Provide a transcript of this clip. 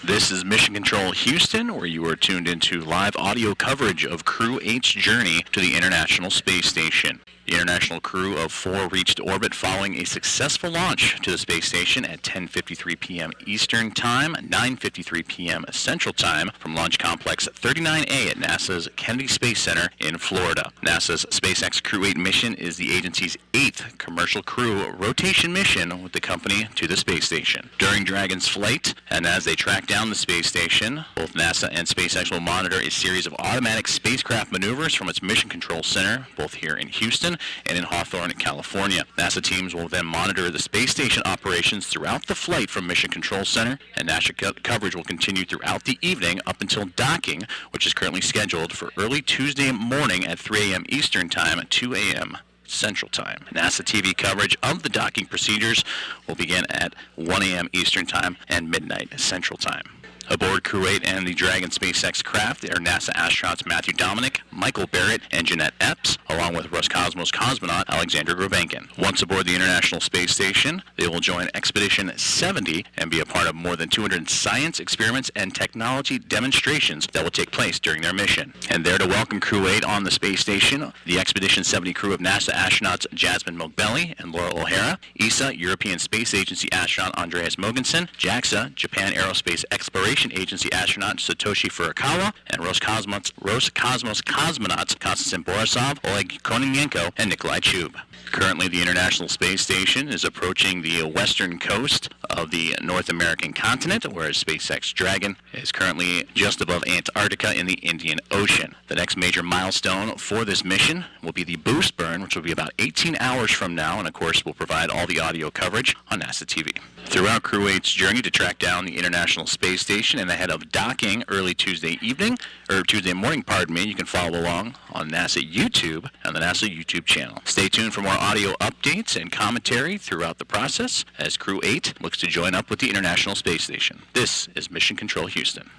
This is Mission Control Houston, where you are tuned into live audio coverage of Crew-8's journey to the International Space Station. The International Crew of 4 reached orbit following a successful launch to the space station at 10:53 p.m. Eastern Time, 9:53 p.m. Central Time from Launch Complex 39A at NASA's Kennedy Space Center in Florida. NASA's SpaceX Crew-8 mission is the agency's 8th commercial crew rotation mission with the company to the space station. During Dragon's flight, and as they track down the space station, both NASA and SpaceX will monitor a series of automatic spacecraft maneuvers from its Mission Control Center, both here in Houston and in Hawthorne, California. NASA teams will then monitor the space station operations throughout the flight from Mission Control Center, and NASA coverage will continue throughout the evening up until docking, which is currently scheduled for early Tuesday morning at 3 a.m. Eastern Time, 2 a.m. Central Time. NASA TV coverage of the docking procedures will begin at 1 a.m. Eastern Time and midnight Central Time. Aboard Crew-8 and the Dragon SpaceX craft are NASA astronauts Matthew Dominick, Michael Barratt, and Jeanette Epps, along with Roscosmos cosmonaut Alexander Grebenkin. Once aboard the International Space Station, they will join Expedition 70 and be a part of more than 200 science experiments and technology demonstrations that will take place during their mission. And there to welcome Crew-8 on the space station, the Expedition 70 crew of NASA astronauts Jasmine Mogbelli and Laura O'Hara, ESA, European Space Agency astronaut Andreas Mogensen, JAXA, Japan Aerospace Exploration Agency astronaut Satoshi Furukawa, and Roscosmos cosmonauts Konstantin Borisov, Oleg Kononenko, and Nikolai Chub. Currently, the International Space Station is approaching the western coast of the North American continent, whereas SpaceX Dragon is currently just above Antarctica in the Indian Ocean. The next major milestone for this mission will be the boost burn, which will be about 18 hours from now, and of course will provide all the audio coverage on NASA TV. Throughout Crew-8's journey to track down the International Space Station and ahead of docking early Tuesday morning, you can follow along on NASA YouTube and the NASA YouTube channel. Stay tuned for more audio updates and commentary throughout the process as Crew-8 looks to join up with the International Space Station. This is Mission Control Houston.